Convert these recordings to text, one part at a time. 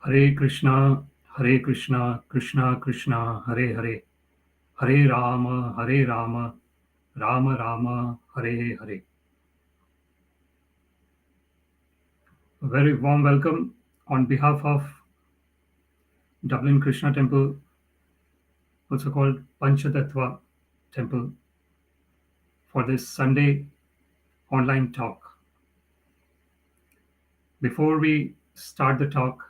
Hare Krishna, Krishna Krishna, Hare Hare, Hare Rama, Rama Rama, Hare Hare. A very warm welcome on behalf of Dublin Krishna Temple, also called Panchatattva Temple, for this Sunday online talk. Before we start the talk,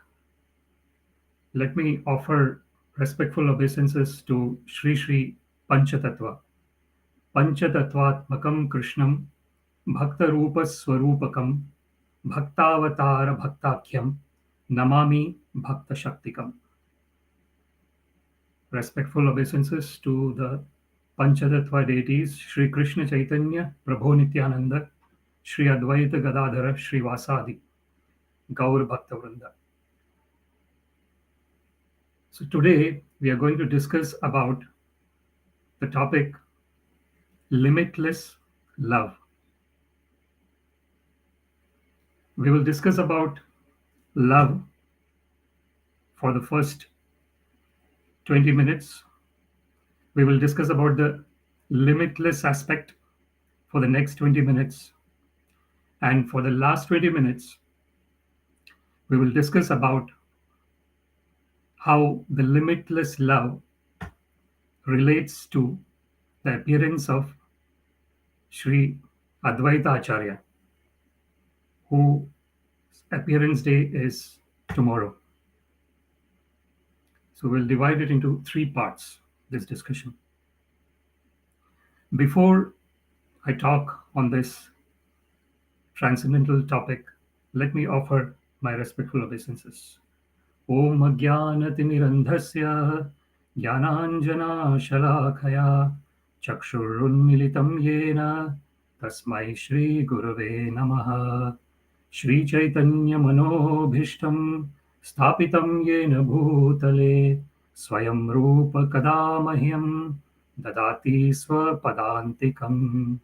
let me offer respectful obeisances to Shri Panchatattva. Panchatattvatmakam Krishnam Bhaktarupaswarupakam Bhaktavatar Bhaktakyam Namami Bhakta Shaktikam. Respectful obeisances to the Panchatattva deities Shri Krishna Chaitanya Prabhu Nityananda, Shri Advaita Gadadhara Shri Vasadi, Gaur Bhakta Vrinda. So today we are going to discuss about the topic limitless love. We will discuss about love for the first 20 minutes. We will discuss about the limitless aspect for the next 20 minutes. And for the last 20 minutes, we will discuss about how the limitless love relates to the appearance of Shri Advaita Acharya, whose appearance day is tomorrow. So we'll divide it into three parts, this discussion. Before I talk on this transcendental topic, let me offer my respectful obeisances. Om Ajnanatirandhasya Jnananjana Shalakaya Chakshurunmilitam Yena Tasmai Shri Gurave Namaha. Shri Chaitanya Manobhishtam Sthapitam Yena Bhutale Swayam Rupa Kadamahyam Dadati Swapadantikam.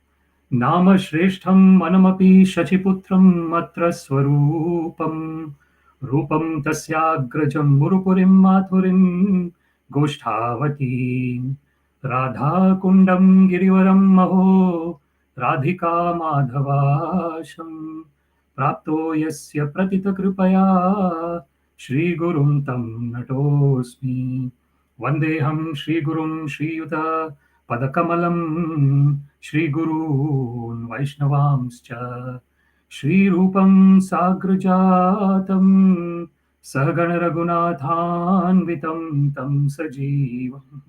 Nama Shreshtham Manamapi Shachiputram Matra Swarupam Rupam Tasyagrajam Murupurim Mathurim Goshthavati Radha Kundam Girivaram Maho Radhika Madhavasham Prapto Yasya Pratita Kripaya Shri Gurum Tam Natosmi Vandeham Shri Gurum Shri Yuta Padakamalam Shri Gurun Vaishnavamscha Shri Rupam Sagrajatam Sahagana Raghunathanvitam Tam Sajivam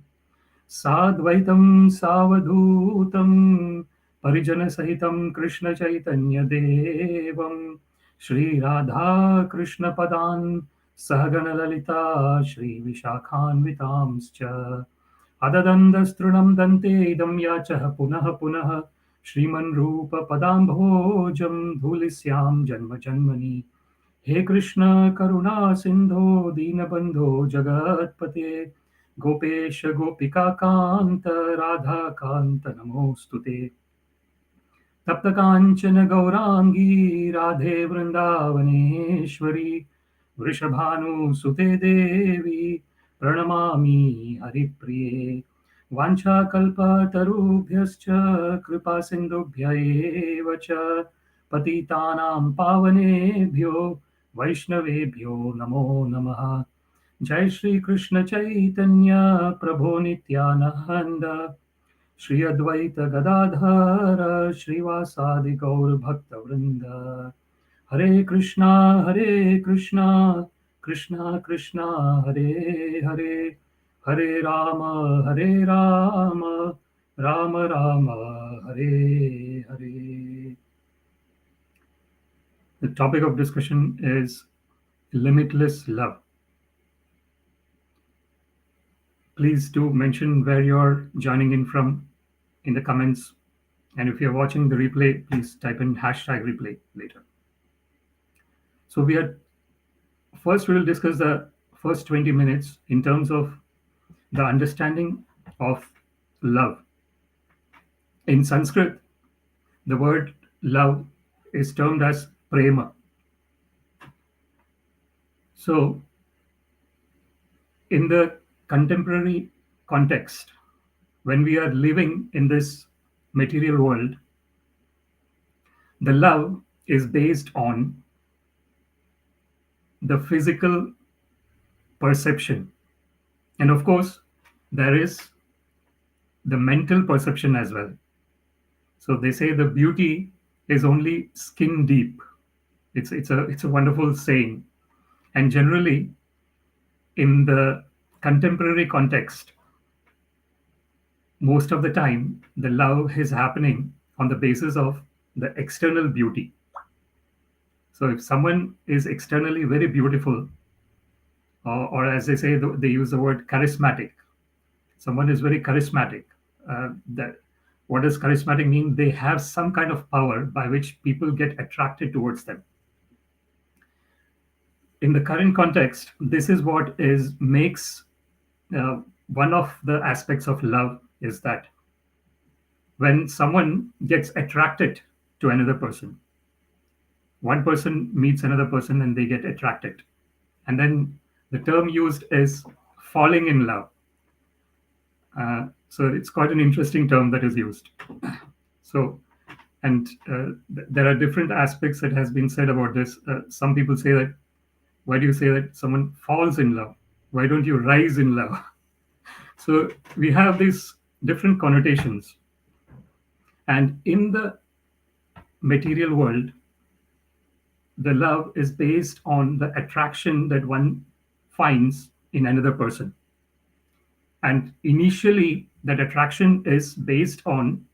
Sadvaitam Savadhutam Parijana Sahitam Krishna Chaitanya Devam Shri Radha Krishna Padan Sahagana Lalita Shri Vishakhanvitamscha Adadandastrunam Dante Idam Yachah Punaha Punaha Shriman Rupa Padambhojam Dhulisyam Janma Janmani He Krishna Karuna Sindho Dinabandho Jagatpate Gopesha Gopika Kanta Radha Kanta Namostute Tapta Kanchana Gaurangi Radhe Vrindavaneshwari Vrishabhanu Sute Devi Pranamami Haripriye Vancha Kalpa Tarubhyascha Kripa Sindhubhya eva cha Patitanam Pavanebhyo Vaishnavebhyo Namo Namaha. Jai Shri Krishna Chaitanya Prabhu Nityananda Shri Advaita Gadadhara Srivasadi Gaur Bhakta Vrinda. Hare Krishna, Krishna Krishna, Hare Hare, Hare Rama, Rama Rama, Hare Hare. The topic of discussion is limitless love. Please do mention where you're joining in from in the comments. And if you're watching the replay, please type in #replay later. So we will discuss the first 20 minutes in terms of the understanding of love. In Sanskrit, the word love is termed as prema. So in the contemporary context, when we are living in this material world, the love is based on the physical perception. And of course, there is the mental perception as well. So they say the beauty is only skin deep. It's a wonderful saying. And generally, in the contemporary context, most of the time, the love is happening on the basis of the external beauty. So if someone is externally very beautiful, or as they say, they use the word charismatic. Someone is very charismatic. That what does charismatic mean? They have some kind of power by which people get attracted towards them. In the current context, this is what makes one of the aspects of love is that when someone gets attracted to another person, one person meets another person and they get attracted. And then the term used is falling in love. So it's quite an interesting term that is used. So, and there are different aspects that has been said about this. Some people say that, why do you say that someone falls in love? Why don't you rise in love? So we have these different connotations. And in the material world, the love is based on the attraction that one finds in another person. And initially, that attraction is based on,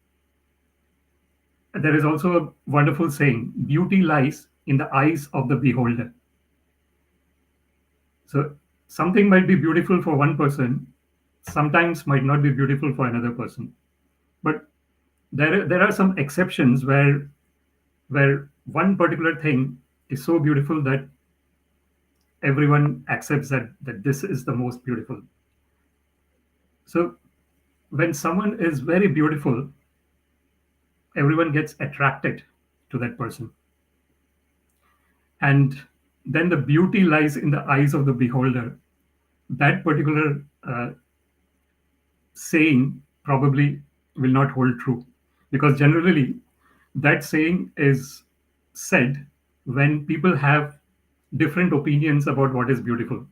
there is also a wonderful saying, beauty lies in the eyes of the beholder. So something might be beautiful for one person, sometimes might not be beautiful for another person. But there are some exceptions where one particular thing is so beautiful that everyone accepts that this is the most beautiful. So when someone is very beautiful, everyone gets attracted to that person. And then the beauty lies in the eyes of the beholder. That particular saying probably will not hold true, because generally that saying is said when people have different opinions about what is beautiful.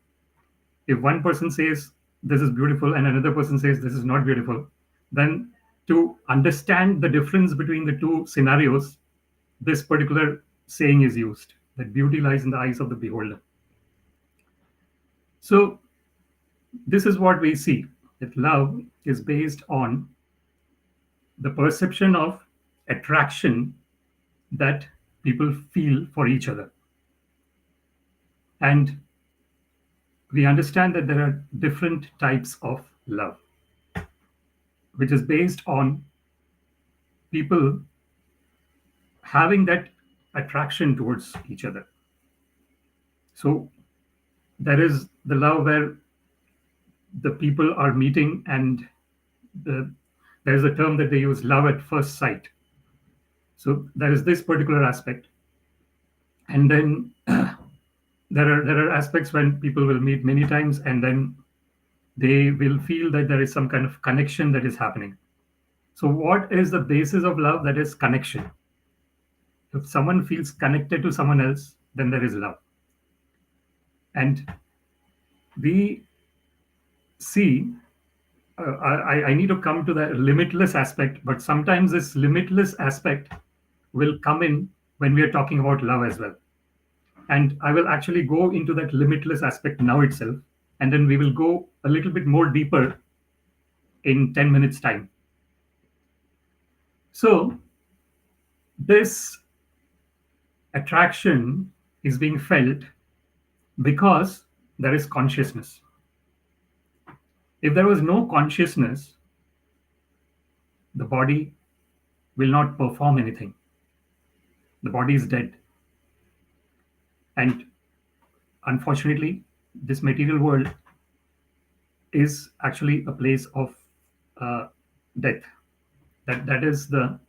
If one person says this is beautiful and another person says this is not beautiful, then to understand the difference between the two scenarios, this particular saying is used, that beauty lies in the eyes of the beholder. So this is what we see, that love is based on the perception of attraction that people feel for each other. And we understand that there are different types of love, which is based on people having that attraction towards each other. So there is the love where the people are meeting, and there's a term that they use, love at first sight. So there is this particular aspect. And then there are aspects when people will meet many times and then they will feel that there is some kind of connection that is happening. So what is the basis of love? That is connection. If someone feels connected to someone else, then there is love. And we see, I need to come to the limitless aspect, but sometimes this limitless aspect will come in when we are talking about love as well. And I will actually go into that limitless aspect now itself, and then we will go a little bit more deeper in 10 minutes time. So this attraction is being felt because there is consciousness. If there was no consciousness, the body will not perform anything. The body is dead. And unfortunately, this material world is actually a place of death. That is the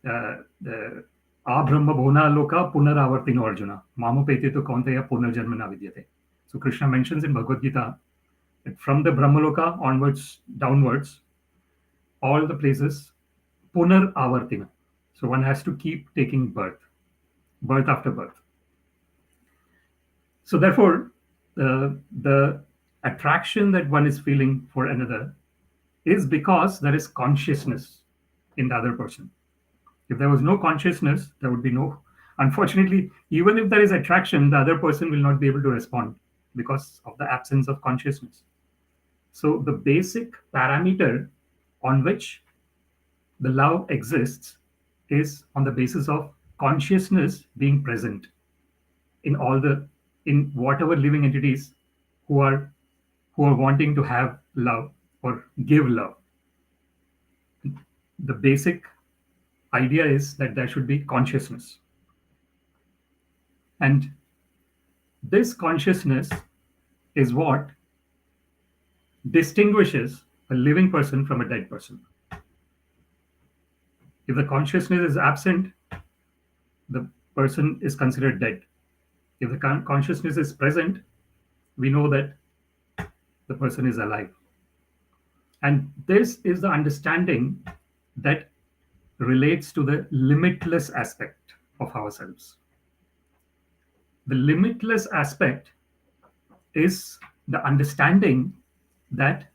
Abrahma bhona loka punaravartino arjuna. Mamupete to kaunteya punarjanmana vidyate. So Krishna mentions in Bhagavad Gita From the Brahmaloka onwards, downwards, all the places, punar avartina. So one has to keep taking birth, birth after birth. So therefore, the attraction that one is feeling for another is because there is consciousness in the other person. If there was no consciousness, there would be no. Unfortunately, even if there is attraction, the other person will not be able to respond because of the absence of consciousness. So the basic parameter on which the love exists is on the basis of consciousness being present in all the in whatever living entities who are wanting to have love or give love. The basic idea is that there should be consciousness, and this consciousness is what distinguishes a living person from a dead person. If the consciousness is absent, the person is considered dead. If the consciousness is present, we know that the person is alive. And this is the understanding that relates to the limitless aspect of ourselves. The limitless aspect is the understanding that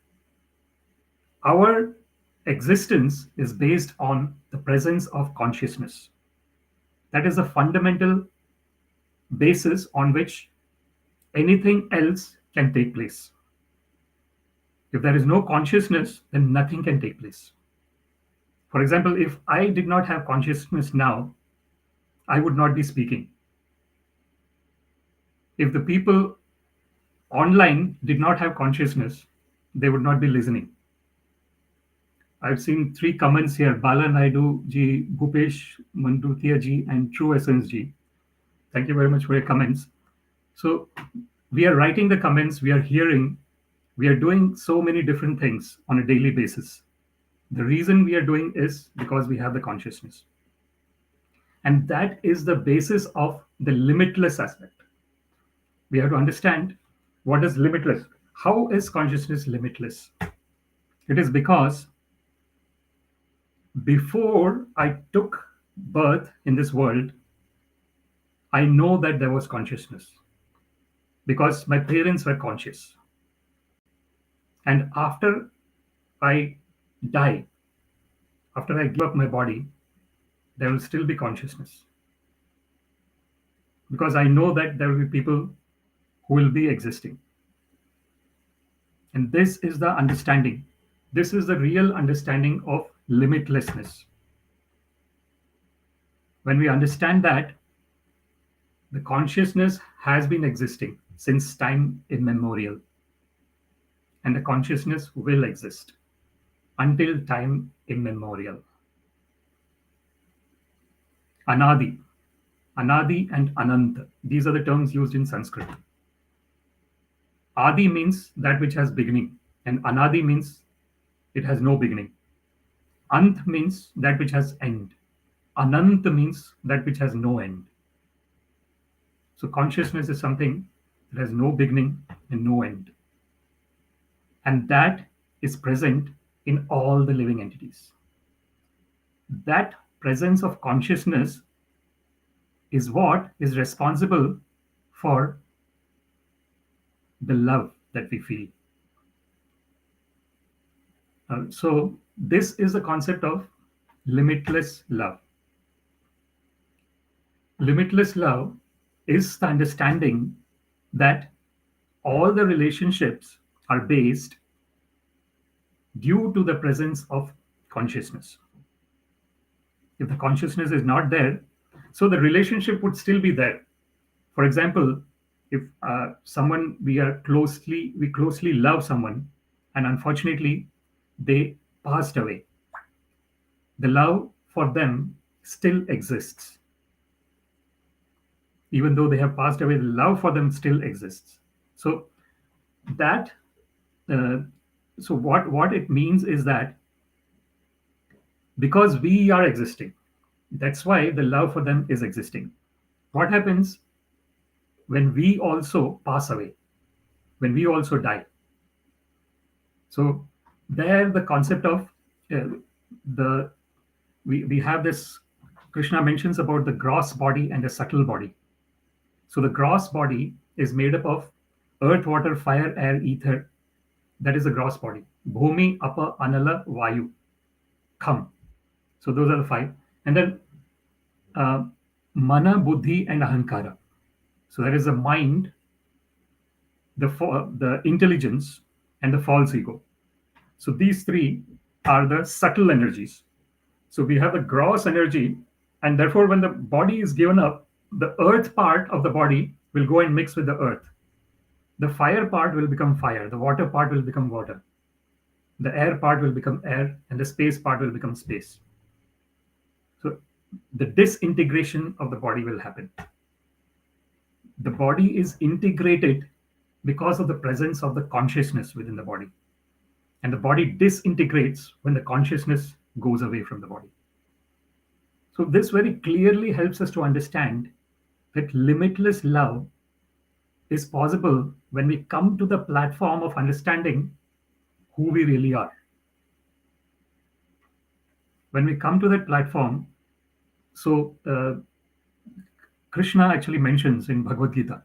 our existence is based on the presence of consciousness. That is a fundamental basis on which anything else can take place. If there is no consciousness, then nothing can take place. For example, if I did not have consciousness now, I would not be speaking. If the people online did not have consciousness, they would not be listening. I've seen 3 comments here: Bala Naidu ji, Bhupesh Mandutia ji, and True Essence ji. Thank you very much for your comments. So we are writing the comments, we are hearing, we are doing so many different things on a daily basis. The reason we are doing is because we have the consciousness. And that is the basis of the limitless aspect. We have to understand what is limitless. How is consciousness limitless? It is because before I took birth in this world, I know that there was consciousness because my parents were conscious. And after I die, after I give up my body, there will still be consciousness. Because I know that there will be people who will be existing. And this is the understanding. This is the real understanding of limitlessness. When we understand that, the consciousness has been existing since time immemorial. And the consciousness will exist until time immemorial. Anadi. Anadi and Ananta. These are the terms used in Sanskrit. Adi means that which has beginning, and Anadi means it has no beginning. Ant means that which has end. Ananta means that which has no end. So consciousness is something that has no beginning and no end. And that is present in all the living entities. That presence of consciousness is what is responsible for the love that we feel. So this is the concept of limitless love. Limitless love is the understanding that all the relationships are based due to the presence of consciousness. If the consciousness is not there, so the relationship would still be there. For example, if someone we closely love someone, and unfortunately they passed away, the love for them still exists. Even though they have passed away, the love for them still exists. So that so what it means is that because we are existing, that's why the love for them is existing. What happens when we also pass away, when we also die? So there the concept of the we have this. Krishna mentions about the gross body and the subtle body. So the gross body is made up of earth, water, fire, air, ether. That is the gross body. Bhumi, Apa, Anala, Vayu, Kham. So those are the five. And then Mana, Buddhi, and Ahankara. So there is the mind, the intelligence, and the false ego. So these three are the subtle energies. So we have the gross energy, and therefore when the body is given up, the earth part of the body will go and mix with the earth. The fire part will become fire, the water part will become water, the air part will become air, and the space part will become space. So the disintegration of the body will happen. The body is integrated because of the presence of the consciousness within the body. And the body disintegrates when the consciousness goes away from the body. So this very clearly helps us to understand that limitless love is possible when we come to the platform of understanding who we really are. When we come to that platform, so Krishna actually mentions in Bhagavad Gita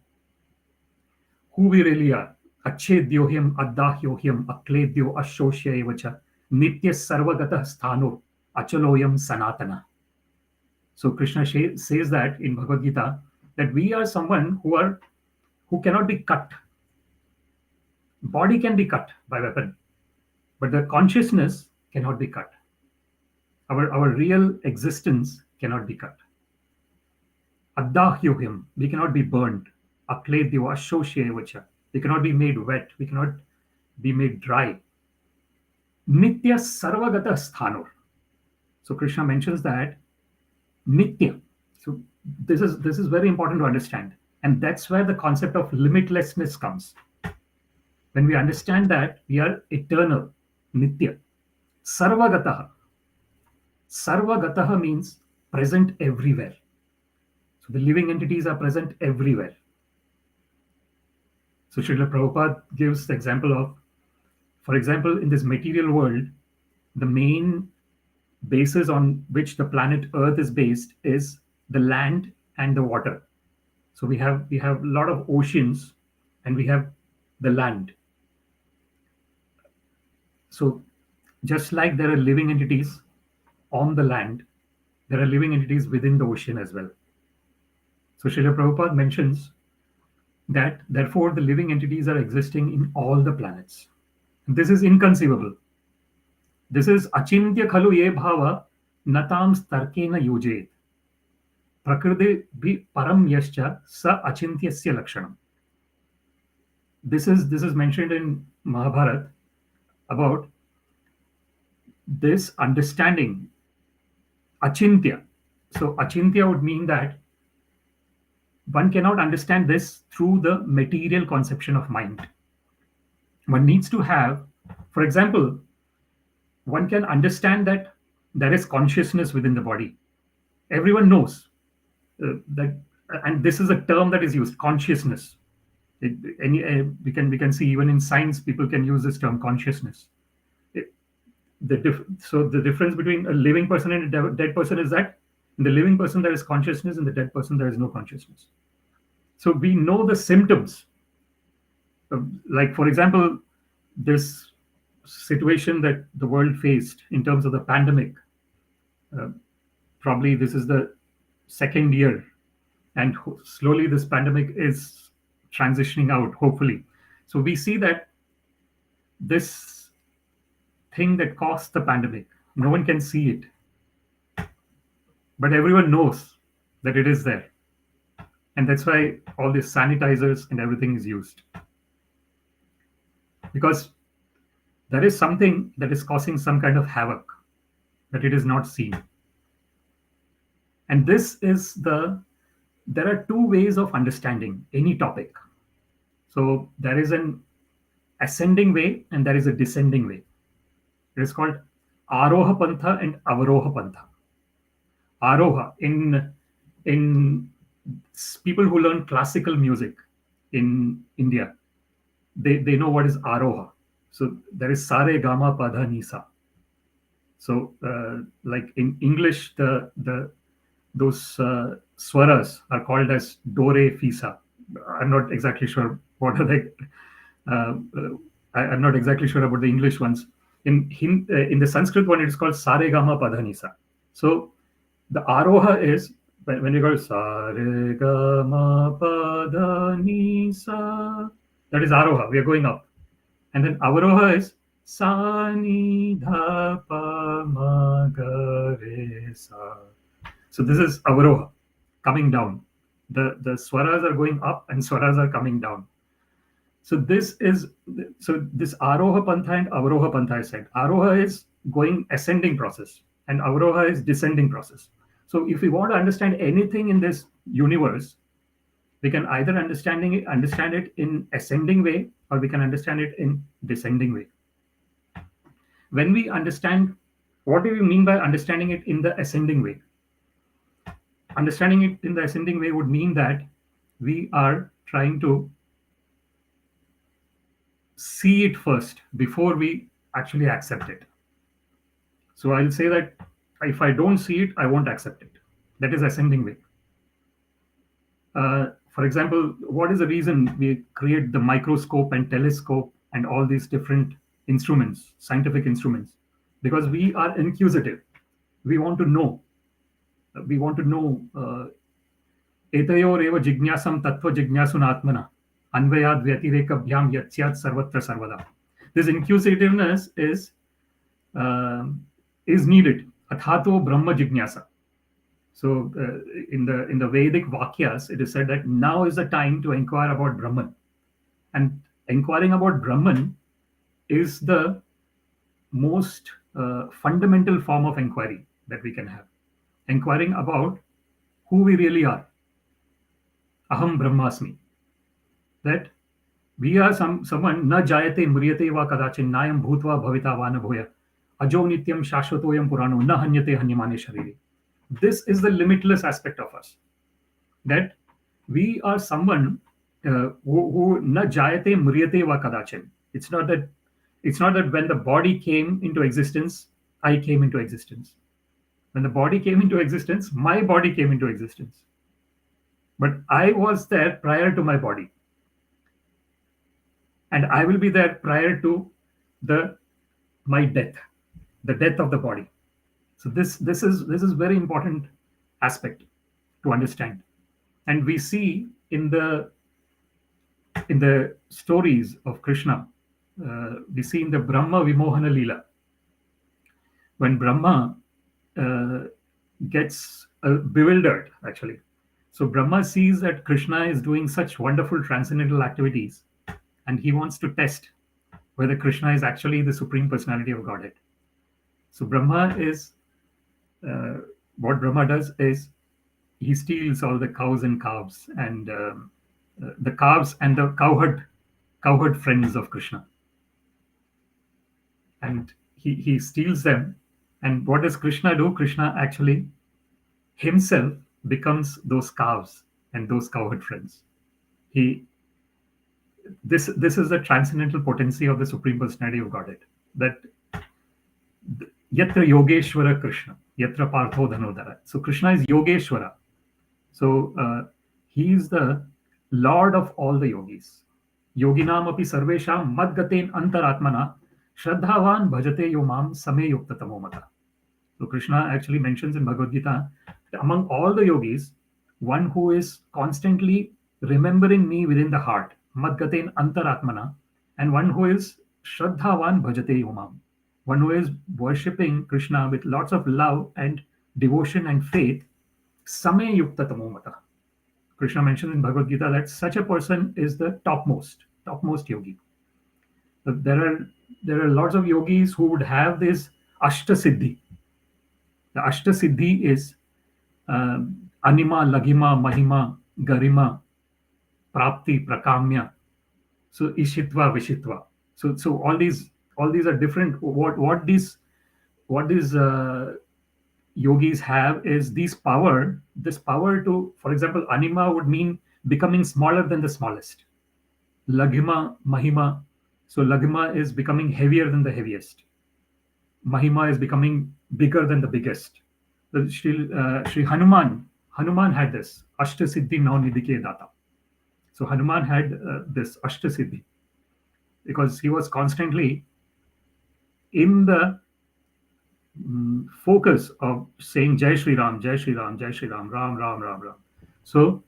who we really are. Achedyohyam addahyohyam akledyo ashoshya evacha nitya sarvagata sthano achaloyam sanatana. So Krishna says that in Bhagavad Gita that we are someone who cannot be cut. Body can be cut by weapon, but the consciousness cannot be cut. Our real existence cannot be cut. Addahyohyam, we cannot be burned. Akledyo ashoshya evacha, we cannot be made wet, we cannot be made dry. Nitya sarvagata sthanor. So Krishna mentions that Nitya. So this is very important to understand. And that's where the concept of limitlessness comes. When we understand that we are eternal, Nitya. Sarvagataha. Sarvagataha means present everywhere. So the living entities are present everywhere. So Srila Prabhupada gives the example of, for example, in this material world, the main basis on which the planet Earth is based is the land and the water. So we have a lot of oceans and we have the land. So just like there are living entities on the land, there are living entities within the ocean as well. So Srila Prabhupada mentions that therefore the living entities are existing in all the planets. This is inconceivable. This is achintya khalu ye bhava natam starkena yujet. Prakriti bhi param yascha sa achintyasya lakshanam. This is mentioned in Mahabharata about this understanding achintya. So achintya would mean that one cannot understand this through the material conception of mind. One needs to have, for example, one can understand that there is consciousness within the body. Everyone knows that, and this is a term that is used, consciousness. We can see even in science, people can use this term, consciousness. So the difference between a living person and a dead person is that in the living person there is consciousness, in the dead person there is no consciousness. So we know the symptoms. Like for example, this situation that the world faced in terms of the pandemic. Probably this is the second year, and slowly this pandemic is transitioning out, hopefully. So we see that this thing that caused the pandemic, no one can see it, but everyone knows that it is there. And that's why all these sanitizers and everything is used. Because there is something that is causing some kind of havoc that it is not seen. And there are two ways of understanding any topic. So there is an ascending way and there is a descending way. It is called Aroha Pantha and Avaroha Pantha. Aroha, in people who learn classical music in India, they know what is Aroha. So there is Sare Gama Pada Nisa. So like in English, the those swaras are called as do re fi sa. I'm not exactly sure what are they. Uh, uh, I'm not exactly sure about the English ones. In the Sanskrit one, it is called Sare Gama Pada Nisa. So the aroha is when you go Sare Gama Pada Nisa. That is aroha. We are going up. And then avaroha is sa ni dha pa ma ga re sa. So this is avaroha, coming down. The swaras are going up and swaras are coming down. So this aroha pantha and avaroha pantha is said. Aroha is going ascending process and avaroha is descending process. So if we want to understand anything in this universe, we can either understand it in ascending way or we can understand it in descending way. When we understand, what do we mean by understanding it in the ascending way? Understanding it in the ascending way would mean that we are trying to see it first before we actually accept it. So I'll say that if I don't see it, I won't accept it. That is ascending way. For example, what is the reason we create the microscope and telescope and all these different instruments, scientific instruments? Because we are inquisitive. We want to know. We want to know. एतयोरेव जिज्ञासं तत्त्वजिज्ञासुनात्मना अन्वयाद् व्यतिरेकभ्यां यत् सर्वत्र सर्वदा. This inquisitiveness is needed. Athato Brahma Jignasa. So in the Vedic Vakyas, it is said that now is the time to inquire about Brahman. And inquiring about Brahman is the most fundamental form of inquiry that we can have. Inquiring about who we really are. Aham Brahmasmi. That we are someone na jayate mriyate va kadachin nayam bhutva bhavita va na bhoya ajo nityam shashvatoyam purano na hanyate hanyamane sharire. This is the limitless aspect of us. That we are someone who na jayate mriyate va kadachin. It's not that when the body came into existence, I came into existence. When the body came into existence, my body came into existence. But I was there prior to my body. And I will be there prior to my death, the death of the body. So this is very important aspect to understand. And we see in the stories of Krishna, we see in the Brahma Vimohana Leela, when Brahma gets bewildered, actually. So Brahma sees that Krishna is doing such wonderful transcendental activities, and he wants to test whether Krishna is actually the Supreme Personality of Godhead. So Brahma is, what Brahma does is, he steals all the cows and calves, and the calves and the cowherd friends of Krishna. And he steals them. And what does Krishna do? Krishna actually himself becomes those calves and those cowherd friends. This is the transcendental potency of the Supreme Personality of Godhead. That Yatra Yogeshwara Krishna, Yatra Partho Dhanodhara. So Krishna is Yogeshwara. So he is the Lord of all the yogis. Yoginam api sarvesham madgaten antaratmana shraddhavan bhajate yomam same yuktatamo mata. So Krishna actually mentions in Bhagavad Gita that among all the yogis, one who is constantly remembering me within the heart, madgaten antaratmana, and one who is shraddhavan bhajate yomam, one who is worshipping Krishna with lots of love and devotion and faith, same yuktatamo mata. Krishna mentions in Bhagavad Gita that such a person is the topmost yogi. But there are lots of yogis who would have this Ashta Siddhi. The Ashta Siddhi is Anima, Lagima, Mahima, Garima, Prapti, Prakamya. So Ishitva, Vishitva. So all these are different. What these yogis have is this power to, for example, Anima would mean becoming smaller than the smallest. Laghima, Mahima So Laghima is becoming heavier than the heaviest. Mahima is becoming bigger than the biggest. The Shri Hanuman had this Ashta Siddhi Now Nidike Data. So Hanuman had this Ashta Siddhi because he was constantly in the focus of saying Jai Shri Ram, Jai Shri Ram, Jai Shri Ram, Ram, Ram, Ram, Ram. So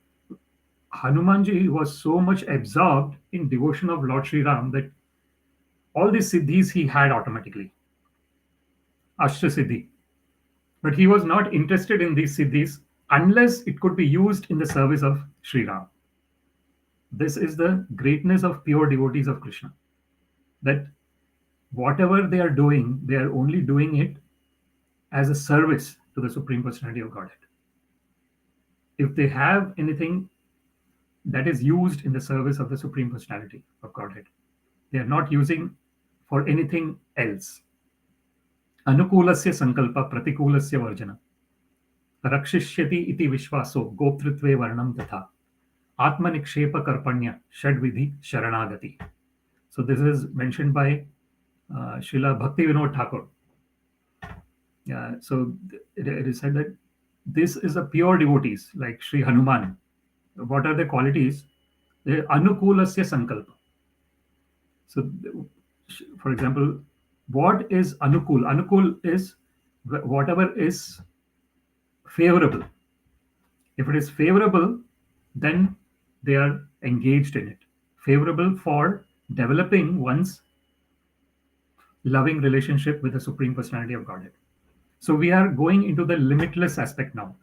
Hanumanji was so much absorbed in devotion of Lord Shri Ram that all these siddhis he had automatically, Ashta Siddhi. But he was not interested in these siddhis unless it could be used in the service of Shri Ram. This is the greatness of pure devotees of Krishna. That whatever they are doing, they are only doing it as a service to the Supreme Personality of Godhead. If they have anything that is used in the service of the Supreme Personality of Godhead, they are not using for anything else. Anukulasya sankalpa pratikulasya varjana. Rakshishyati iti vishvaso goptritve varnam tatha. Atmanikshepa karpanya shadvidhi sharanagati. So this is mentioned by Srila Bhakti Vinod Thakur. So it is said that this is a pure devotees like Sri Hanuman. What are the qualities? The anukulasya sankalpa. So, for example, what is anukul? Anukul is whatever is favorable. If it is favorable, then they are engaged in it. Favorable for developing one's loving relationship with the Supreme Personality of Godhead. So we are going into the limitless aspect now.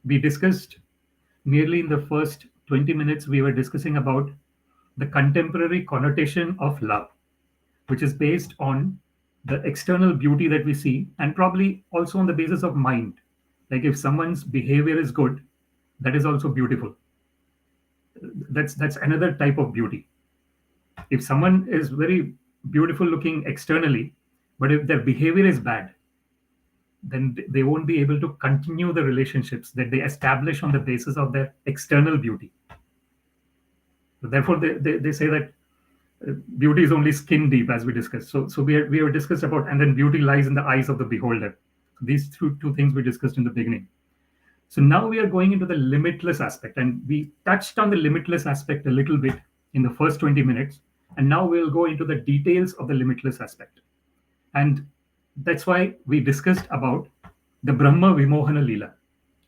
We discussed nearly in the first 20 minutes, we were discussing about the contemporary connotation of love, which is based on the external beauty that we see and probably also on the basis of mind. Like if someone's behavior is good, that is also beautiful. That's another type of beauty. If someone is very beautiful looking externally, but if their behavior is bad, then they won't be able to continue the relationships that they establish on the basis of their external beauty. So therefore, they say that beauty is only skin deep, as we discussed. So we have discussed about, and then beauty lies in the eyes of the beholder. These two things we discussed in the beginning. So now we are going into the limitless aspect, and we touched on the limitless aspect a little bit in the first 20 minutes, and now we'll go into the details of the limitless aspect. And that's why we discussed about the Brahma Vimohana Leela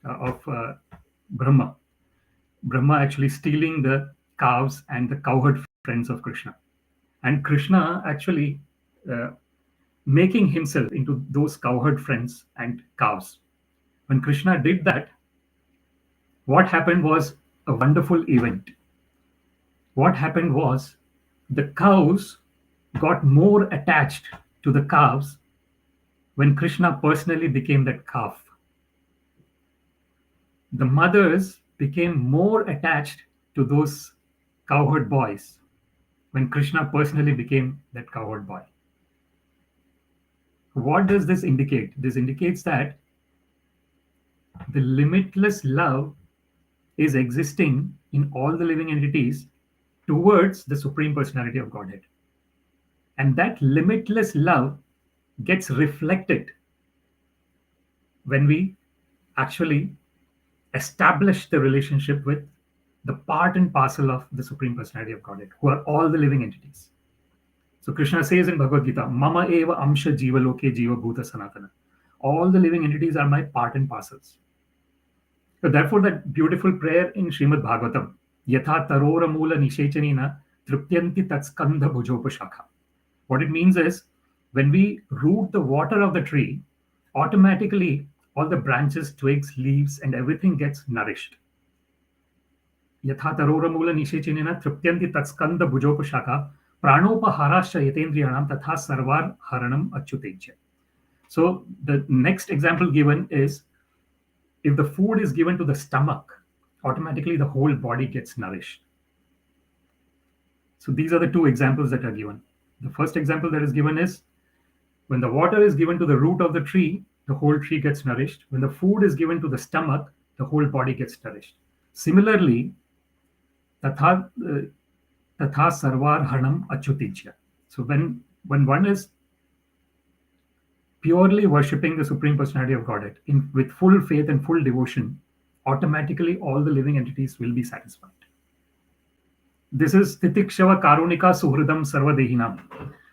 of Brahma. Brahma actually stealing the calves and the cowherd friends of Krishna. And Krishna actually making himself into those cowherd friends and cows. When Krishna did that, what happened was a wonderful event. What happened was the cows got more attached to the calves when Krishna personally became that calf. The mothers became more attached to those cowherd boys when Krishna personally became that cowherd boy. What does this indicate? This indicates that the limitless love is existing in all the living entities towards the Supreme Personality of Godhead. And that limitless love gets reflected when we actually establish the relationship with the part and parcel of the Supreme Personality of Godhead, who are all the living entities. So Krishna says in Bhagavad Gita, Mama eva amsha jiva loke jiva bhuta sanatana. All the living entities are my part and parcels. So therefore, that beautiful prayer in Srimad Bhagavatam, Yatha tarora mula nishechanina triptyanti tatskandha bhujopashakha. What it means is, when we root the water of the tree, automatically all the branches, twigs, leaves, and everything gets nourished. Yatha tarora mula nishechanina triptyanti tatskandha bhujopashakha pranopaharascha yatendriyanam tatha sarvar haranam achyutejya. So the next example given is, if the food is given to the stomach, automatically the whole body gets nourished. So these are the two examples that are given. The first example that is given is, when the water is given to the root of the tree, the whole tree gets nourished. When the food is given to the stomach, the whole body gets nourished. Similarly, tatha sarvar haranam achyutijya. So when one is purely worshipping the Supreme Personality of Godhead with full faith and full devotion, automatically all the living entities will be satisfied. This is Titikshava Karunika Suhridam Sarvadehinam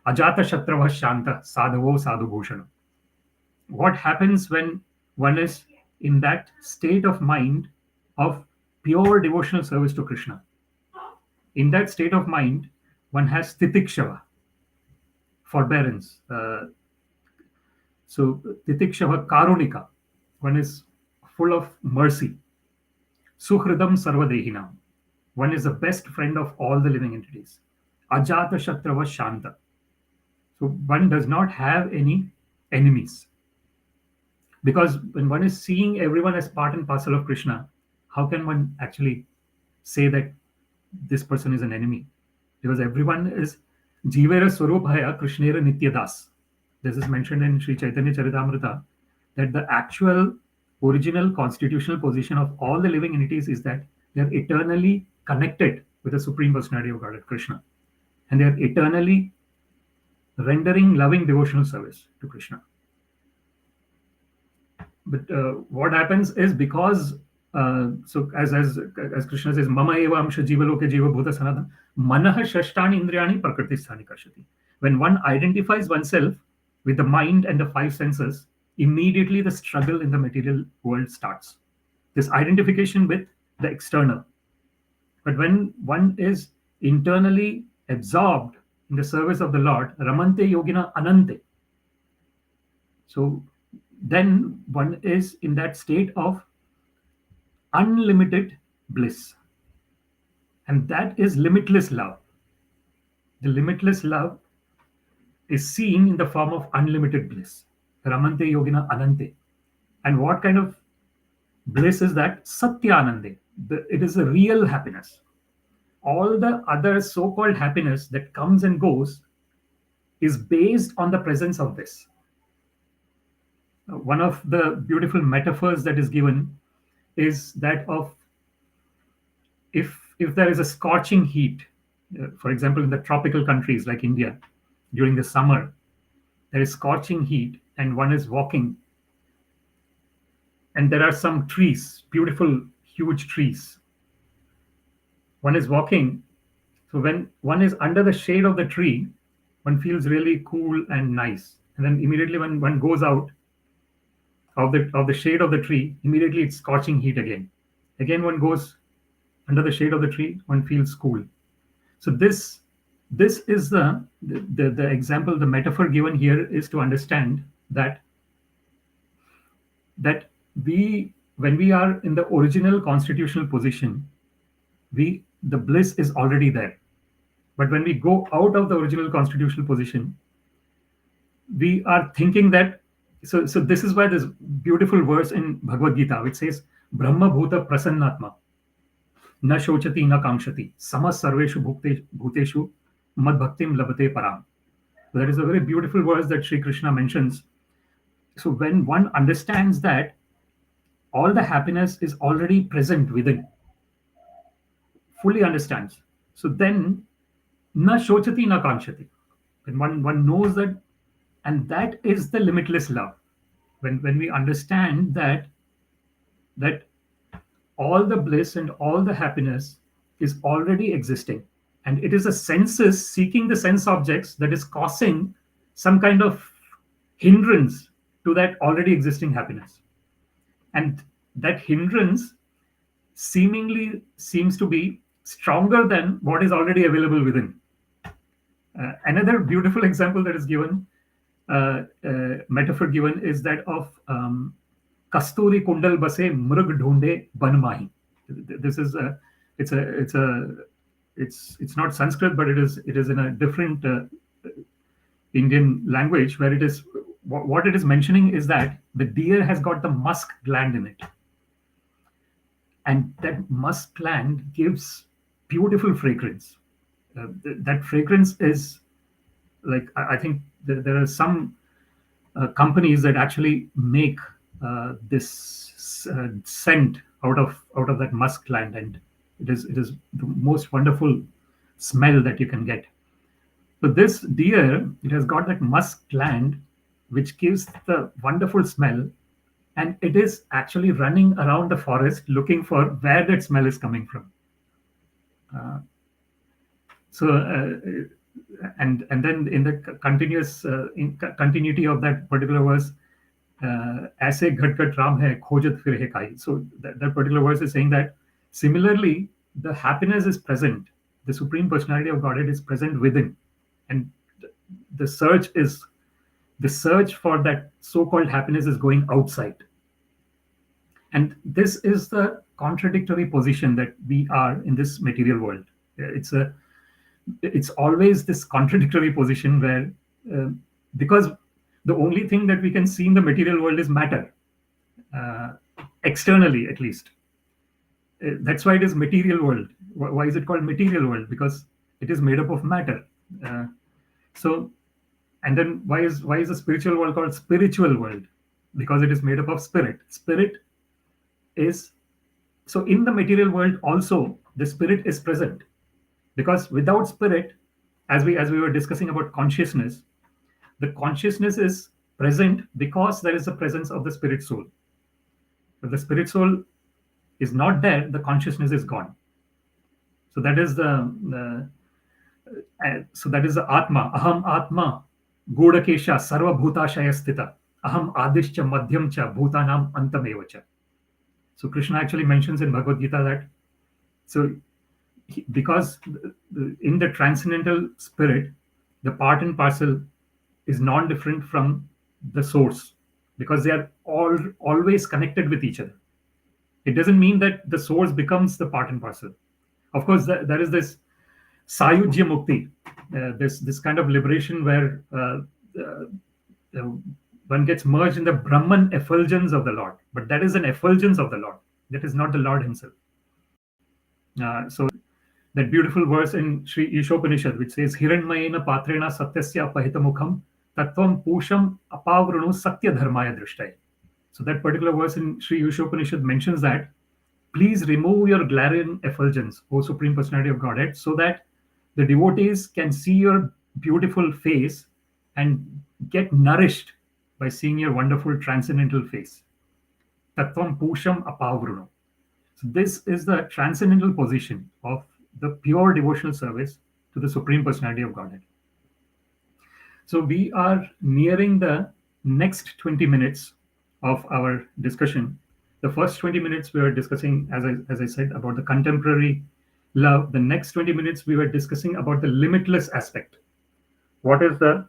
Ajata Shatrava Shanta Sadhavo Sadhubhushanam. What happens when one is in that state of mind of pure devotional service to Krishna? In that state of mind, one has Titikshava, forbearance. So Titikshava Karunika, one is full of mercy. Suhridam Sarvadehinam, one is the best friend of all the living entities. Ajata Shatrava Shanta. So one does not have any enemies. Because when one is seeing everyone as part and parcel of Krishna, how can one actually say that this person is an enemy? Because everyone is Jivera Swarupaya Krishnera Nityadas. This is mentioned in Sri Chaitanya Charitamrita, that the actual original constitutional position of all the living entities is that they are eternally connected with the Supreme Personality of Godhead, Krishna. And they are eternally rendering loving devotional service to Krishna. But what happens is because so as Krishna says, Mama eva amsha jivaloke jiva bhuta sanatana manaha shashtani indriyani prakritisthani kashati. When one identifies oneself with the mind and the five senses, immediately the struggle in the material world starts. This identification with the external. But when one is internally absorbed in the service of the Lord, Ramante Yogina Anante. So then one is in that state of unlimited bliss. And that is limitless love. The limitless love is seen in the form of unlimited bliss. Ramante Yogina Anante. And what kind of bliss is that? Satyanande. It is a real happiness. All the other so-called happiness that comes and goes is based on the presence of this. One of the beautiful metaphors that is given is that of if there is a scorching heat, for example, in the tropical countries like India, during the summer, there is scorching heat and one is walking and there are some trees, beautiful, huge trees. One is walking. So when one is under the shade of the tree, one feels really cool and nice. And then immediately when one goes out of the shade of the tree, immediately it's scorching heat again. Again, one goes under the shade of the tree, one feels cool. So this is the example, the metaphor given here is to understand that when we are in the original constitutional position, the bliss is already there. But when we go out of the original constitutional position, we are thinking that so this is why this beautiful verse in Bhagavad Gita which says Brahma Bhuta Prasannatma Na Shochati Na Kamshati Samas Sarveshu Bhuteshu Mad Bhaktim Labate Param. So that is a very beautiful verse that Sri Krishna mentions. So when one understands that all the happiness is already present within, fully understands, so then Na Shochati Na Kamshati. When one knows that, and that is the limitless love. When we understand that all the bliss and all the happiness is already existing, and it is the senses seeking the sense objects that is causing some kind of hindrance to that already existing happiness. And that hindrance seemingly seems to be stronger than what is already available within. Another beautiful example that is given, metaphor given, is that of Kasturi Kundal Base Mrug Dhunde Banmahi. This is it's not Sanskrit, but it is in a different Indian language where it is what it is mentioning is that the deer has got the musk gland in it, and that musk gland gives beautiful fragrance. That fragrance is like I think there are some companies that actually make this scent out of that musk gland, and it is the most wonderful smell that you can get. So this deer, it has got that musk gland, which gives the wonderful smell, and it is actually running around the forest looking for where that smell is coming from. Uh, and then in the continuous continuity of that particular verse, ऐसे घट घट राम है खोजत फिर है काई. So that particular verse is saying that similarly the happiness is present, the supreme personality of Godhead is present within, and the search for that so-called happiness is going outside. And this is the contradictory position that we are in this material world. It's always this contradictory position where because the only thing that we can see in the material world is matter, externally at least. That's why it is material world. Why is it called material world? Because it is made up of matter. So and then why is the spiritual world called spiritual world? Because it is made up of spirit. Spirit is, so in the material world also the spirit is present, because without spirit, as we were discussing about consciousness, the consciousness is present because there is the presence of the spirit soul. If the spirit soul is not there, the consciousness is gone. So that is the atma. Aham atma godakesha sarva bhutashaya sthita aham adishcha madhyam cha bhutanam antameva cha. So Krishna actually mentions in Bhagavad Gita that, so because in the transcendental spirit, the part and parcel is non-different from the source, because they are always connected with each other. It doesn't mean that the source becomes the part and parcel. Of course, there is this sayujya mukti, this kind of liberation where one gets merged in the Brahman effulgence of the Lord. But that is an effulgence of the Lord. That is not the Lord himself. So that beautiful verse in Shri Ishopanishad, which says, Hiranmayena patrena satyasya apahitamukham tattvam pusham apavrunu satya dharmaya drishtai. So that particular verse in Shri Ishopanishad mentions that, please remove your glaring effulgence, O Supreme Personality of Godhead, so that the devotees can see your beautiful face and get nourished by seeing your wonderful transcendental face. Tattvam pusham apavrunu. So this is the transcendental position of the pure devotional service to the Supreme Personality of Godhead. So we are nearing the next 20 minutes of our discussion. The first 20 minutes we were discussing, as I said, about the contemporary love. The next 20 minutes we were discussing about the limitless aspect. And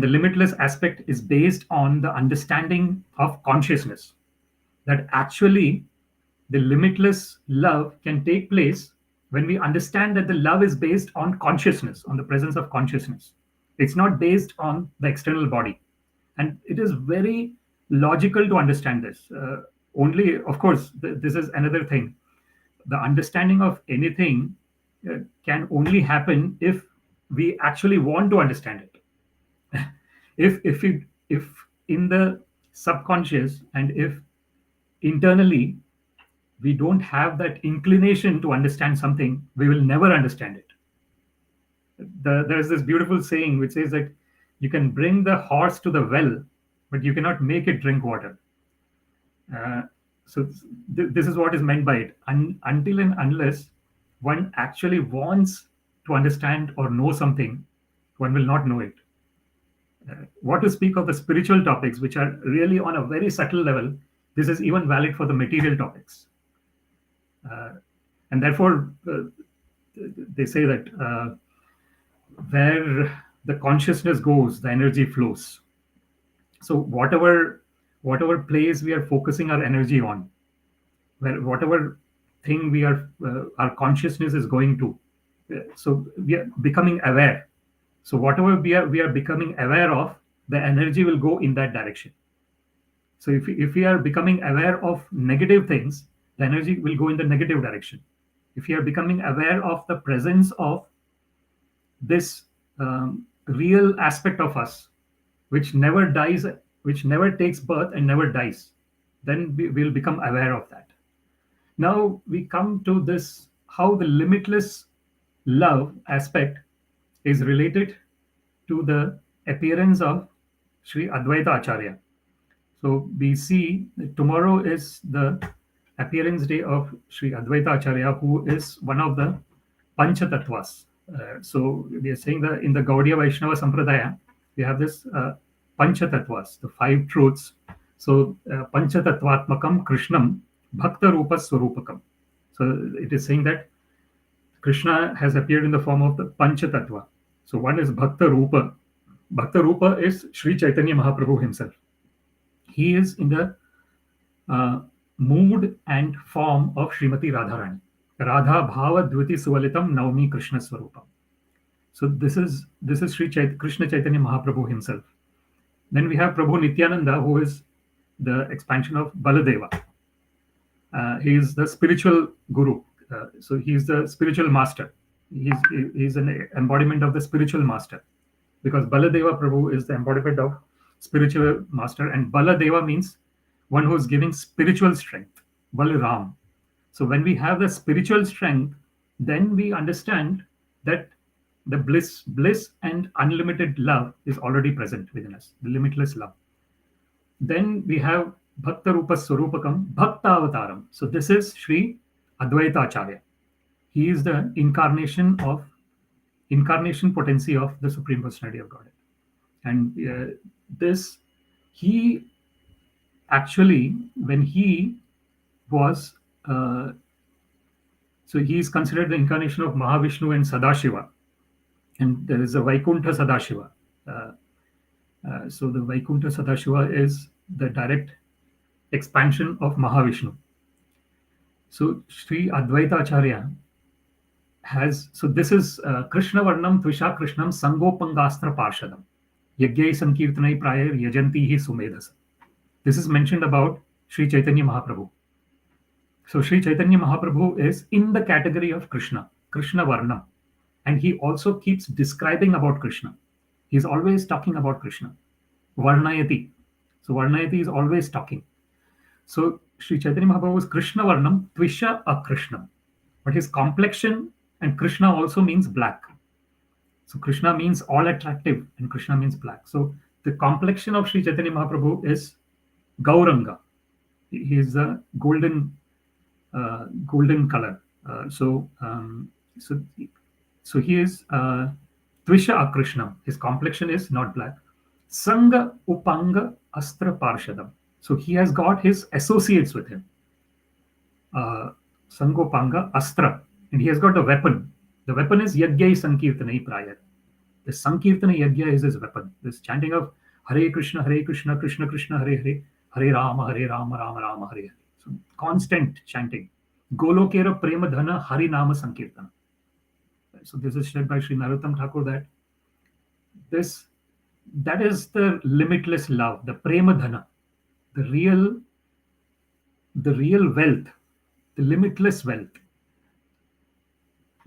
the limitless aspect is based on the understanding of consciousness, that actually the limitless love can take place when we understand that the love is based on consciousness, on the presence of consciousness. It's not based on the external body. And it is very logical to understand this. Only, of course, this is another thing. The understanding of anything can only happen if we actually want to understand it. if in the subconscious and if internally we don't have that inclination to understand something, we will never understand it. There's this beautiful saying which says that you can bring the horse to the well, but you cannot make it drink water. So this is what is meant by it. Until and unless one actually wants to understand or know something, one will not know it. What to speak of the spiritual topics, which are really on a very subtle level, this is even valid for the material topics. And therefore, they say that where the consciousness goes, the energy flows. So whatever place we are focusing our energy on, whatever thing we are, our consciousness is going to, so we are becoming aware. So whatever we are becoming aware of, the energy will go in that direction. So if we are becoming aware of negative things, the energy will go in the negative direction. If you are becoming aware of the presence of this real aspect of us, which never dies, which never takes birth and never dies, then we will become aware of that. Now we come to this, how the limitless love aspect is related to the appearance of Shri Advaita Acharya. So we see that tomorrow is the appearance day of Shri Advaita Acharya, who is one of the Panchatattvas. So we are saying that in the Gaudiya Vaishnava Sampradaya, we have this Panchatattvas, the five truths. So Panchatattvatmakam Krishnam Bhakta Rupa Swarupakam. So it is saying that Krishna has appeared in the form of the Panchatattva. So one is Bhakta Rupa. Bhakta Rupa is Sri Chaitanya Mahaprabhu himself. He is in the mood and form of Srimati Radharani. Radha Bhava Dviti Suvalitam Naumi Krishna Swarupam. So this is Krishna Chaitanya Mahaprabhu himself. Then we have Prabhu Nityananda, who is the expansion of Baladeva. He is the spiritual guru. So he is the spiritual master. He's an embodiment of the spiritual master, because Baladeva Prabhu is the embodiment of spiritual master, and Baladeva means one who is giving spiritual strength, Balaram. So when we have the spiritual strength, then we understand that the bliss and unlimited love is already present within us, the limitless love. Then we have Bhakta Rupa Swarupakam, Bhakta Avataram. So this is Shri Advaita Acharya. He is the incarnation potency of the Supreme Personality of Godhead. And he actually, when he was, so he is considered the incarnation of Mahavishnu and Sadashiva. And there is a Vaikuntha Sadashiva. So the Vaikuntha Sadashiva is the direct expansion of Mahavishnu. So Sri Advaita Acharya has, so this is Krishna Varnam Tvisha Krishnam Sangopangastra Parshadam Yagyai Sankirtanai Prayar Yajanti Hi Sumedhasa. This is mentioned about Sri Chaitanya Mahaprabhu. So Sri Chaitanya Mahaprabhu is in the category of Krishna Varnam. And he also keeps describing about Krishna. He's always talking about Krishna. Varnayati. So Varnayati is always talking. So Sri Chaitanya Mahaprabhu is Krishna Varnam Tvisha Akrishnam. But his complexion, and Krishna also means black. So Krishna means all attractive and Krishna means black. So the complexion of Sri Chaitanya Mahaprabhu is Gauranga. He is a golden color. So he is Tvisha Akrishnam. His complexion is not black. Sanga Upanga Astra Parshadam. So he has got his associates with him. Sangopanga Astra. And he has got a weapon. The weapon is Yagyai Sankirtanai Prayar. The Sankirtana Yagya is his weapon. This chanting of Hare Krishna, Krishna Krishna, Hare Hare, Hare Rama, Rama Rama, Hare Hare. So constant chanting. Golokera Prema Dhana Hari Nama Sankirtana. So this is said by Sri Narottam Thakur that is the limitless love, the Prema Dhana, the real wealth, the limitless wealth,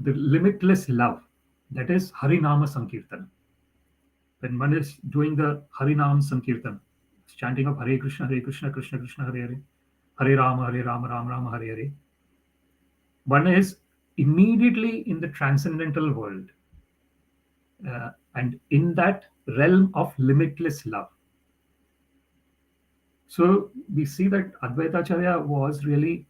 the limitless love. That is Harinama Sankirtan. When one is doing the Harinam Sankirtan, chanting of Hare Krishna, Krishna Krishna, Hare Hare, Hare Rama, Rama Rama, Hare Hare, one is immediately in the transcendental world and in that realm of limitless love. So we see that Advaita Acharya was really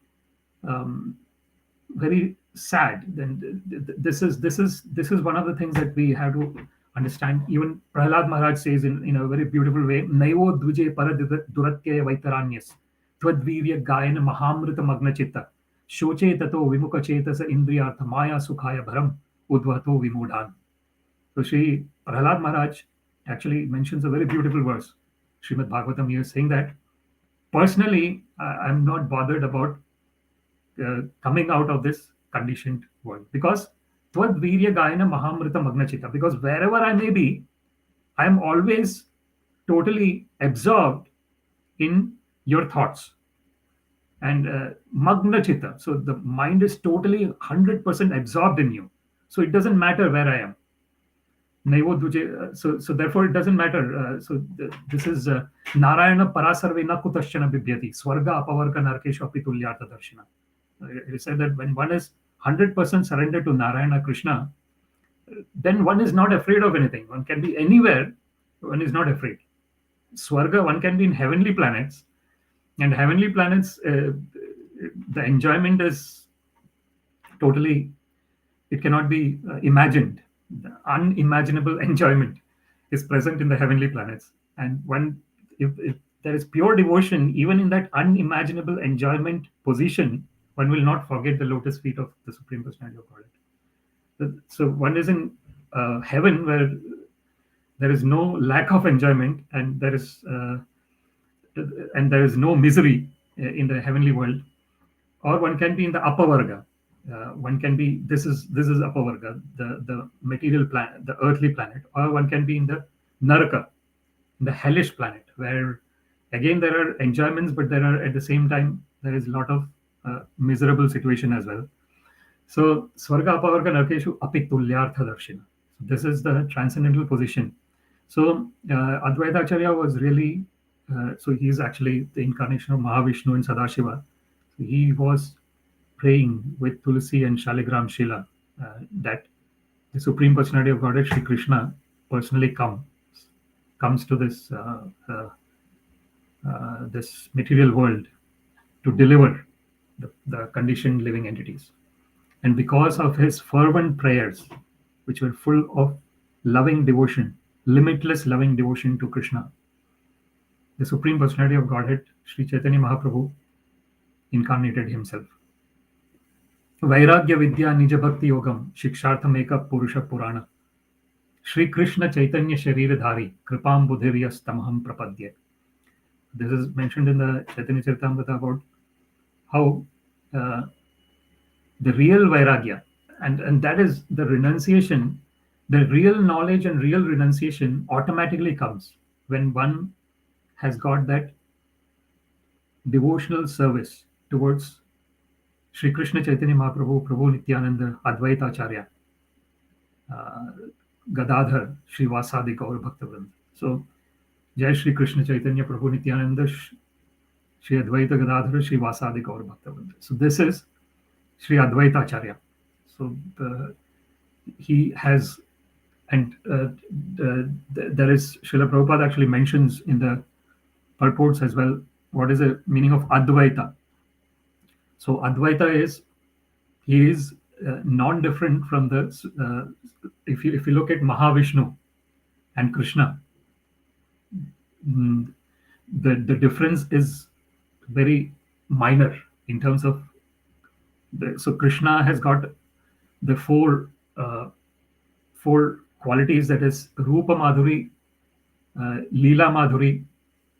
very sad. Then this is one of the things that we have to understand. Even Prahlad Maharaj says in a very beautiful way, Naivo Dvije Paraduratya Vaitaranyas Twadvirya Gayana Mahamrita Magna Chitta Shoche Tato Vimuka Chetasa Indriyartha Maya Sukhaya Bharam Udvato Vimudhan. So Shri Prahlad Maharaj actually mentions a very beautiful verse. Srimad Bhagavatam, he is saying that personally, I'm not bothered about coming out of this conditioned world, because Tvad Virya Gayana Mahamrita Magna Chitta, because wherever I may be, I am always totally absorbed in your thoughts. And Magna Chitta, so the mind is totally 100% absorbed in you. So it doesn't matter where I am. So therefore it doesn't matter. This is Narayana Parasarvena Kutashana Bibhyati Swarga Apavarga Narkesha Pitulyartha Darshana. It is said that when one is 100% surrendered to Narayana Krishna, then one is not afraid of anything. One can be anywhere, one is not afraid. Swarga, one can be in heavenly planets, and heavenly planets, the enjoyment is totally, it cannot be imagined. The unimaginable enjoyment is present in the heavenly planets. And one, if there is pure devotion, even in that unimaginable enjoyment position, one will not forget the lotus feet of the Supreme Personality of Godhead. So one is in heaven where there is no lack of enjoyment, and there is no misery in the heavenly world. Or one can be in the upper varga. One can be, this is upper varga, the material planet, the earthly planet. Or one can be in the naraka, the hellish planet, where again there are enjoyments, but there are, at the same time, there is a lot of miserable situation as well. So swarga apavarga narkeshu api tulyartha darshina. This is the transcendental position. So Advaita Acharya was really, so he is actually the incarnation of Mahavishnu and Sadashiva. So he was praying with Tulsi and Shaligram Shila that the Supreme Personality of Godhead, Shri Krishna, personally comes to this material world to deliver the conditioned living entities. And because of his fervent prayers, which were full of loving devotion, limitless loving devotion to Krishna, the Supreme Personality of Godhead, Sri Chaitanya Mahaprabhu, incarnated himself. Vairagya Vidya Nija Bhakti Yogam Shikshartham Eka Purusha Purana Shri Krishna Chaitanya Sharira Dhari Kripam Budhiryas Tamaham Prapadya. This is mentioned in the Chaitanya Charitamrita about how the real Vairagya, and that is the renunciation, the real knowledge and real renunciation automatically comes when one has got that devotional service towards Shri Krishna Chaitanya Mahaprabhu, Prabhu Nityananda, Advaita Acharya, Gadadhar, Shri Vasadi Gaur Bhaktavrind. So, Jai Shri Krishna Chaitanya Prabhu Nityananda, Shri Advaita Gadadhar, Shri Vasadi Gaur Bhaktavrind. So, this is Shri Advaita Acharya. So, he has, and there is, Srila Prabhupada actually mentions in the purports as well, what is the meaning of Advaita. So Advaita is, he is non-different from the, if you look at Mahavishnu and Krishna, the difference is very minor in terms of, so Krishna has got the four qualities, that is Rupa Madhuri, Leela Madhuri,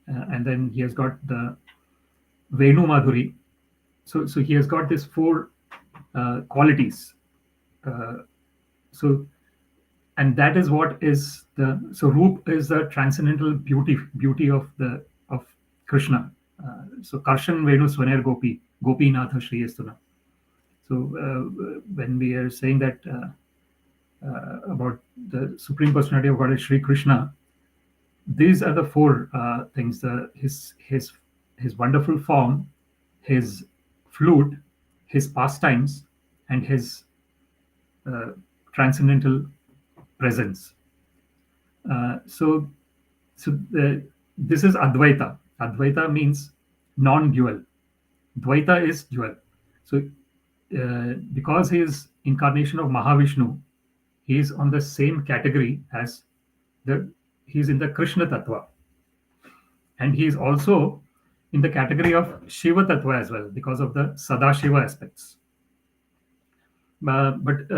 and then he has got the Venu Madhuri. So he has got these four qualities. So, and that is what is the, so Roop is the transcendental beauty of Krishna. So Karshan Venu Swaner Gopi, Gopinatha Shri Estuna. So when we are saying that about the Supreme Personality of Godhead Shri Krishna, these are the four things: his wonderful form, his flute, his pastimes, and his transcendental presence. So this is Advaita. Advaita means non-dual. Dvaita is dual. So because he is incarnation of Mahavishnu, he is on the same category as he's in the Krishna Tattva. And he is also in the category of Shiva Tattva as well, because of the Sadashiva aspects. But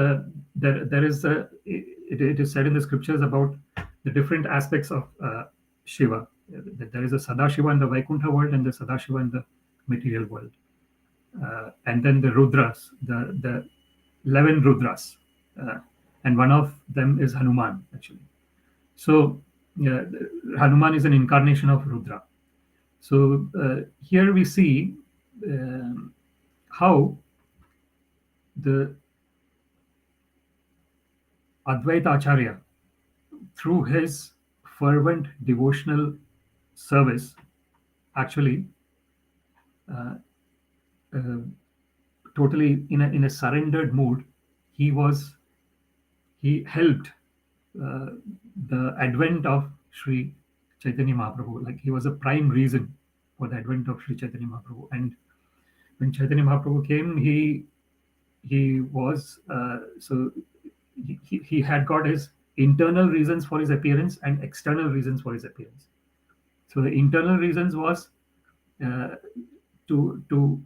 there is it is said in the scriptures about the different aspects of Shiva. There is a Sadashiva in the Vaikuntha world and the Sadashiva in the material world. And then the Rudras, the 11 Rudras. And one of them is Hanuman, actually. So Hanuman is an incarnation of Rudra. So here we see how the Advaita Acharya, through his fervent devotional service, actually totally in a surrendered mood, he was he helped the advent of Shri Chaitanya Mahaprabhu. Like he was a prime reason for the advent of Shri Chaitanya Mahaprabhu. And when Chaitanya Mahaprabhu came, he was he had got his internal reasons for his appearance and external reasons for his appearance. So the internal reasons was uh, to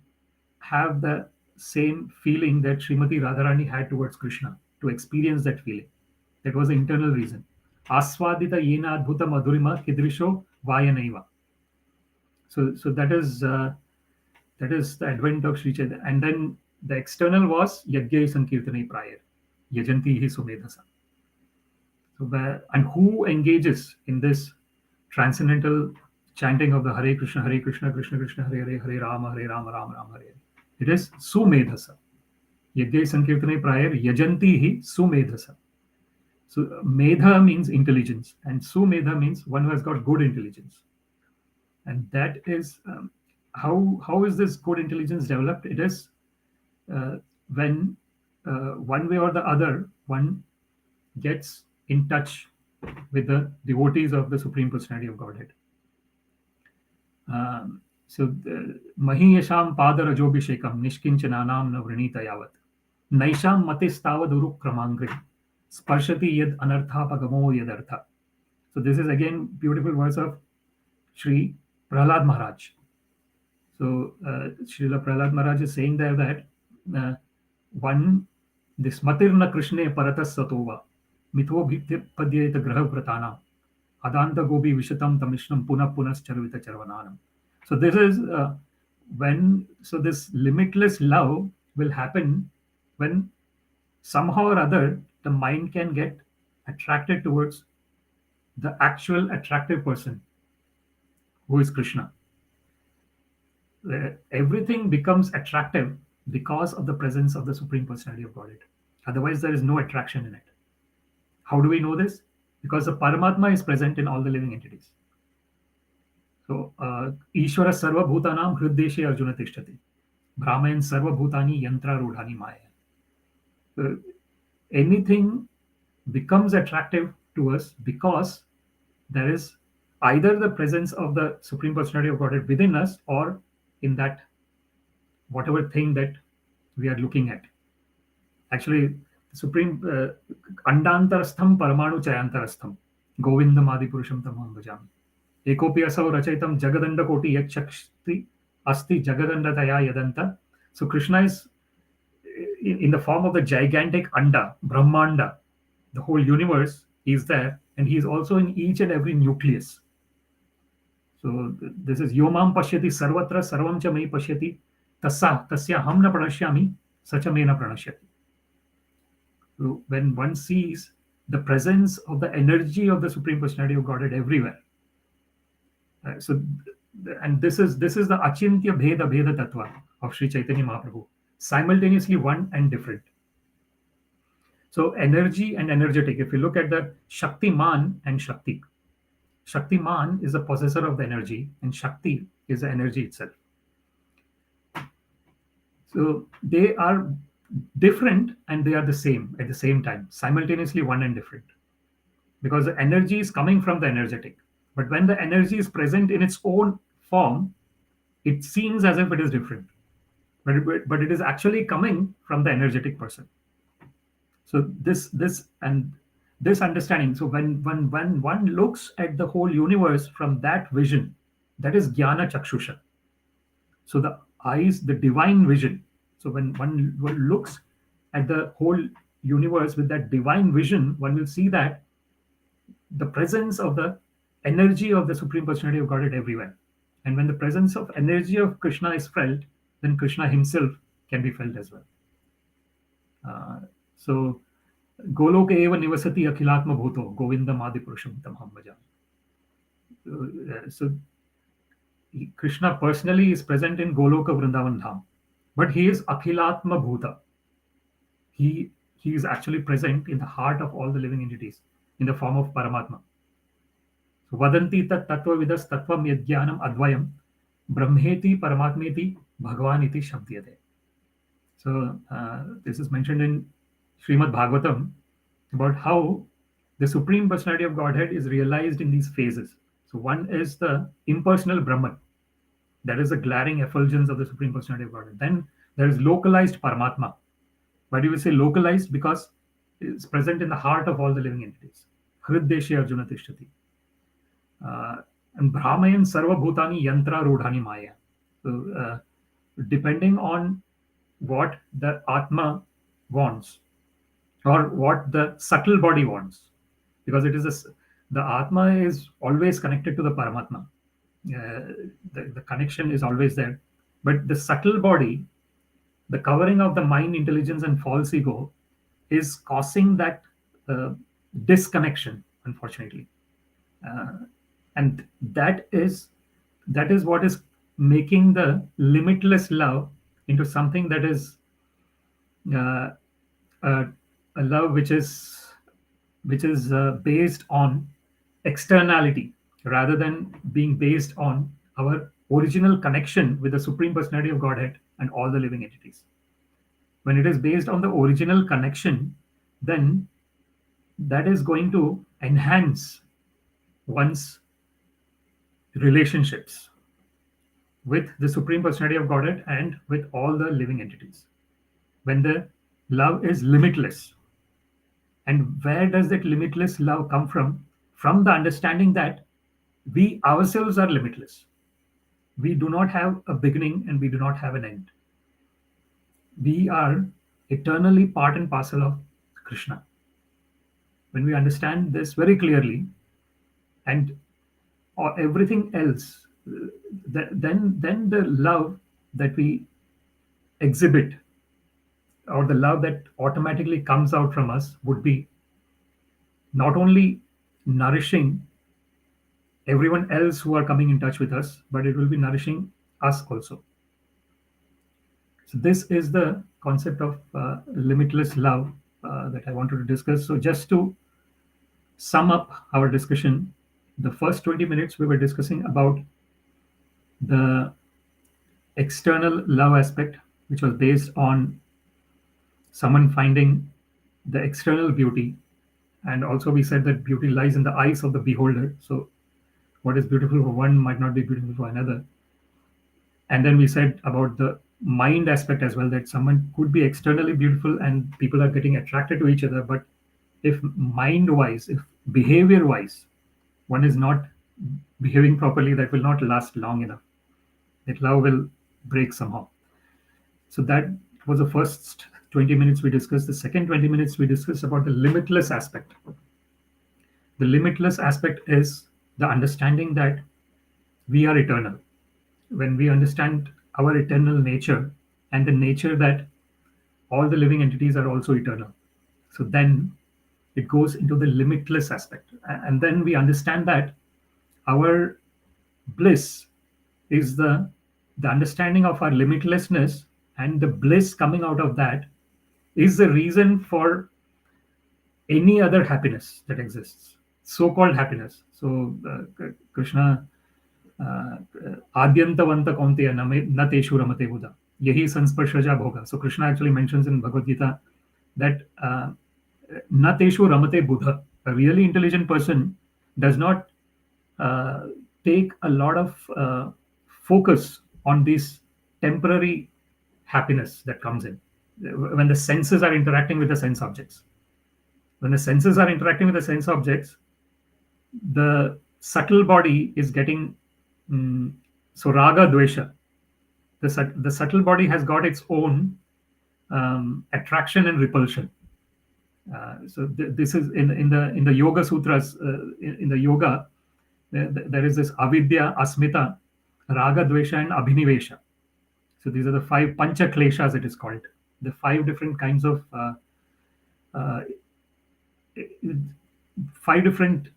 have the same feeling that Srimati Radharani had towards Krishna, to experience that feeling. That was the internal reason. Aswadita yena adbhuta madhurima kidrisho vayanaiva. So that is the advent of Sri Chaitanya. And then the external was Yajna Sankirtane Prayar, Yajanti hi Sumedhasa. So and who engages in this transcendental chanting of the Hare Krishna, Krishna Krishna, Hare Hare, Hare Rama, Rama Rama, Hare Hare? It is Sumedhasa. Yajna Sankirtane Prayar, Yajanti hi Sumedhasa. So Medha means intelligence, and Sumedha means one who has got good intelligence. And that is how is this good intelligence developed? It is when one way or the other one gets in touch with the devotees of the Supreme Personality of Godhead. So Mahiyasham Padarajobhishekam Nishkinchananam Navranita Yavat Naisham Matistavad Kramangri Sparshati Yad Anartha Pagamo Yadartha. So this is again beautiful verse of Shri Prahlad Maharaj. So Srila Prahlad Maharaj is saying there that this Matirna Krishne Paratas Satova Mitho Padyayata Graha Pratana Adanta Gobi Vishatam Tamishnam Puna Punas Charvita Charvananam. So this is this limitless love will happen when somehow or other the mind can get attracted towards the actual attractive person, who is Krishna. Everything becomes attractive because of the presence of the Supreme Personality of Godhead. Otherwise, there is no attraction in it. How do we know this? Because the Paramatma is present in all the living entities. So, Ishvara Sarva Bhutanam Hriddeshe Arjuna Tishtati. Brahman Sarva Bhutani Yantra Rudhani Maya. So, anything becomes attractive to us because there is either the presence of the Supreme Personality of Godhead within us or in that whatever thing that we are looking at. Actually, the Supreme Andantarastham Paramanu Chayantarastham Govindam Adipurusham Tamam Bhajami. Ekopi asau rachaitam jagadanda koti yakshakti asti jagadanda taya yadanta. So Krishna is in the form of the gigantic anda, Brahmanda. The whole universe is there, and he is also in each and every nucleus. So this is Yomam Pashyati Sarvatra Sarvam Cha Mai Pashyati Tasya Ham Na Pranashyami Sacha Me Na Pranashyati. So when one sees the presence of the energy of the Supreme Personality of Godhead everywhere, and this is the Achintya Bheda Bheda Tattva of Sri Chaitanya Mahaprabhu, simultaneously one and different. So energy and energetic. If you look at the Shaktiman and Shakti, Shaktiman is the possessor of the energy, and Shakti is the energy itself. So they are different and they are the same at the same time, simultaneously one and different. Because the energy is coming from the energetic. But when the energy is present in its own form, it seems as if it is different. But it is actually coming from the energetic person. So this understanding. So when one looks at the whole universe from that vision, that is Jnana Chakshusha. So the eyes, the divine vision. So when one looks at the whole universe with that divine vision, one will see that the presence of the energy of the Supreme Personality of Godhead everywhere. And when the presence of energy of Krishna is felt, then Krishna himself can be felt as well. So Goloka eva nivasati akhilatma bhuto Govinda Adipurusham Tamham Bhajami. So Krishna personally is present in Goloka Vrindavan Dham, but he is Akhilatma Bhuta. He is actually present in the heart of all the living entities in the form of Paramatma. So Vadanti tat tattva vidas tattvam yadjnanam advayam brahmeti paramatmeti bhagavan iti shabdyate. So this is mentioned in Srimad Bhagavatam, about how the Supreme Personality of Godhead is realized in these phases. So one is the impersonal Brahman. That is the glaring effulgence of the Supreme Personality of Godhead. Then there is localized Paramatma. Why do we say localized? Because it's present in the heart of all the living entities. Hriddeshe Arjuna Tishtati. And Brahmayan Sarva Bhutani Yantra Rudhani Maya. So, depending on what the Atma wants, or what the subtle body wants, because the Atma is always connected to the Paramatma. The connection is always there. But the subtle body, the covering of the mind, intelligence, and false ego is causing that disconnection, unfortunately. And that is what is making the limitless love into something that is uh, a, a love which is based on externality rather than being based on our original connection with the Supreme Personality of Godhead and all the living entities. When it is based on the original connection, then that is going to enhance one's relationships with the Supreme Personality of Godhead and with all the living entities. When the love is limitless. And where does that limitless love come from? From the understanding that we ourselves are limitless. We do not have a beginning and we do not have an end. We are eternally part and parcel of Krishna. When we understand this very clearly, and or everything else, then the love that we exhibit, or the love that automatically comes out from us, would be not only nourishing everyone else who are coming in touch with us, but it will be nourishing us also. So this is the concept of limitless love that I wanted to discuss. So just to sum up our discussion, the first 20 minutes we were discussing about the external love aspect, which was based on someone finding the external beauty. And also we said that beauty lies in the eyes of the beholder. So what is beautiful for one might not be beautiful for another. And then we said about the mind aspect as well, that someone could be externally beautiful and people are getting attracted to each other. But if mind wise, if behavior wise, one is not behaving properly, that will not last long enough. That love will break somehow. So that was the first 20 minutes we discussed. The second 20 minutes we discussed about the limitless aspect. The limitless aspect is the understanding that we are eternal. When we understand our eternal nature and the nature that all the living entities are also eternal, so then it goes into the limitless aspect. And then we understand that our bliss is the understanding of our limitlessness, and the bliss coming out of that is the reason for any other happiness that exists, so-called happiness. So Krishna, Adyantavanta Kaunteya na teshu ramate buddha. Yahi sansparshaja bhoga. So Krishna actually mentions in Bhagavad Gita that na teshu ramate buddha. A really intelligent person does not take a lot of focus on this temporary happiness that comes in when the senses are interacting with the sense objects. When the senses are interacting with the sense objects, the subtle body is getting so raga dvesha. The subtle body has got its own attraction and repulsion. This is in the Yoga Sutras. In the yoga, there is this avidya, asmita, raga, dvesha, and abhinivesha. So these are the 5 pancha kleshas, it is called. The 5 different kinds of 5 different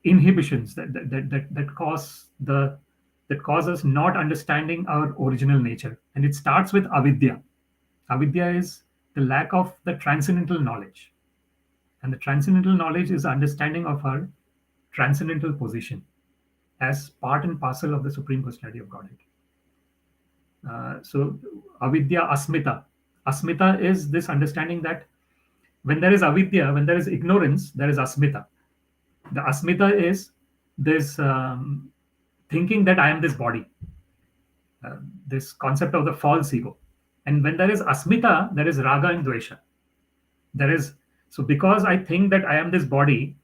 inhibitions that cause us not understanding our original nature. And it starts with avidya. Avidya is the lack of the transcendental knowledge. And the transcendental knowledge is understanding of our transcendental position as part and parcel of the Supreme Personality of Godhead. So avidya, asmita. Asmita is this understanding that When there is avidya, when there is ignorance, there is asmita. The asmita is this thinking that I am this body, this concept of the false ego. And when there is asmita, there is raga and dvesha. There is, so because I think that I am this body,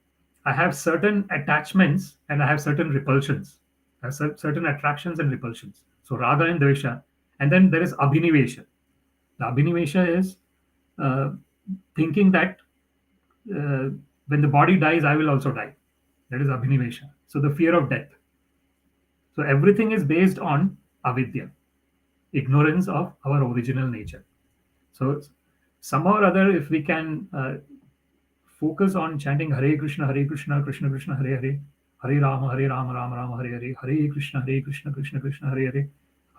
I have certain attachments and I have certain repulsions. I have certain attractions and repulsions. So raga and dvesha. And then there is abhinivesha. The abhinivesha is thinking that when the body dies, I will also die. That is abhinivesha. So the fear of death. So everything is based on avidya, ignorance of our original nature. So somehow or other, if we can focus on chanting Hare Krishna, Krishna Krishna, Hare Hare, Hare Rama, Rama Rama, Hare Hare, Hare Krishna, Krishna Krishna, Hare Hare,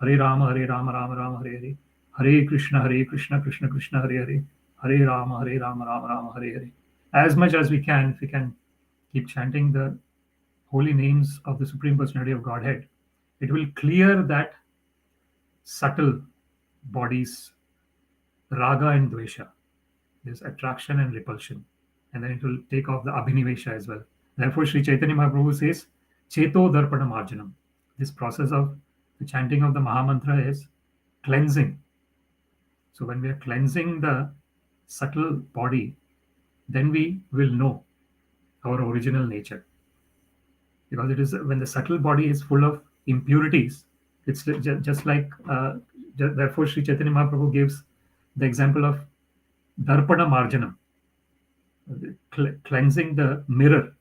Hare Rama, Rama Rama, Hare Hare, Hare Krishna, Krishna Krishna, Hare Hare, Hare Rama, Rama Rama, Hare Hare. As much as we can, if we can keep chanting the holy names of the Supreme Personality of Godhead, it will clear that subtle bodies, raga and dvesha, this attraction and repulsion, and then it will take off the abhinivesha as well. Therefore, Sri Chaitanya Mahaprabhu says, Cheto Darpana Marjanam. This process of the chanting of the Mahamantra is cleansing. So when we are cleansing the subtle body, then we will know our original nature. Because it is when the subtle body is full of impurities, it's just like, therefore Sri Chaitanya Mahaprabhu gives the example of Darpana Marjanam, cleansing the mirror.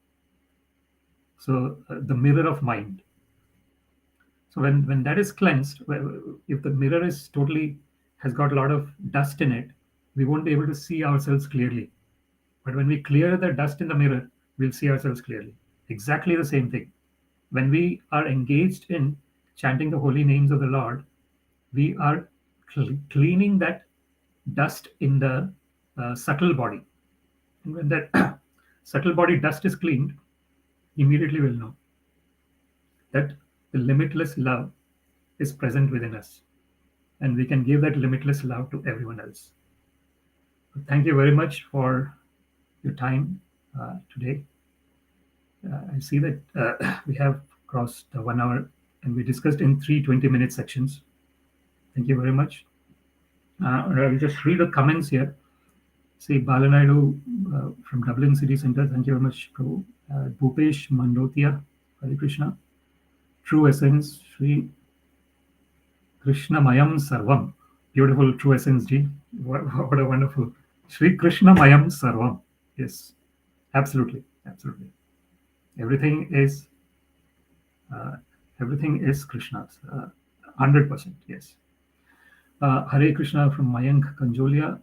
So the mirror of mind. So when that is cleansed, if the mirror is totally has got a lot of dust in it, we won't be able to see ourselves clearly. But when we clear the dust in the mirror, we'll see ourselves clearly. Exactly the same thing. When we are engaged in chanting the holy names of the Lord, we are cleaning that dust in the subtle body. And when that subtle body dust is cleaned, immediately we'll know that the limitless love is present within us. And we can give that limitless love to everyone else. Thank you very much for your time today. I see that we have crossed 1 hour and we discussed in 3 20-minute sections. Thank you very much. I'll just read the comments here. Say Balanaidu from Dublin City Center. Thank you very much, Prabhu. Bhupesh Mandotia, Hare Krishna. True Essence, Shri Krishna Mayam Sarvam. Beautiful True Essence Ji. What a wonderful. Shri Krishna Mayam Sarvam. Yes, absolutely. Absolutely. Everything is Krishna's. 100%. Yes. Hare Krishna from Mayank Kanjolia.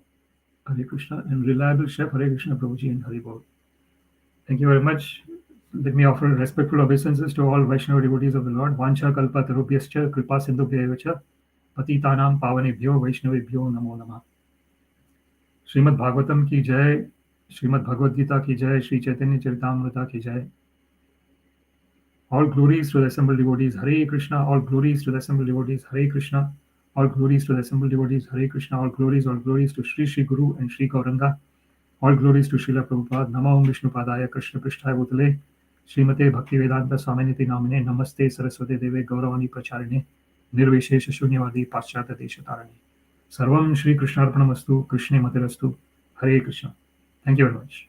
Hare Krishna and Reliable Chef Hare Krishna Prabhuji and Hari Bol. Thank you very much. Let me offer respectful obeisances to all Vaishnava devotees of the Lord. Vancha kalpa tarubhyascha kripa sindhubhyacha patitanam pavanebhyo vaishnavebhyo namo namah. Srimad Bhagavatam ki jai, Srimad Bhagavad Gita ki jai, Sri Chaitanya Charitamrita ki jai. All glories to the assembled devotees, Hare Krishna. All glories to the assembled devotees, Hare Krishna. All glories to the assembled devotees, Hare Krishna. All glories to Shri Guru and Shri Gauranga. All glories to Srila Prabhupada. Namo Om Vishnu Padaya Krishna Prishtaya Bhutale Srimate Bhaktivedanta Swaminiti Namine Namaste Saraswate Deve Gauravani Pracharine Nirvishesha Shunyavadi Paschata Deshatarani. Sarvam Shri Krishnarpanamastu Krishne Matirastu. Hare Krishna. Thank you very much.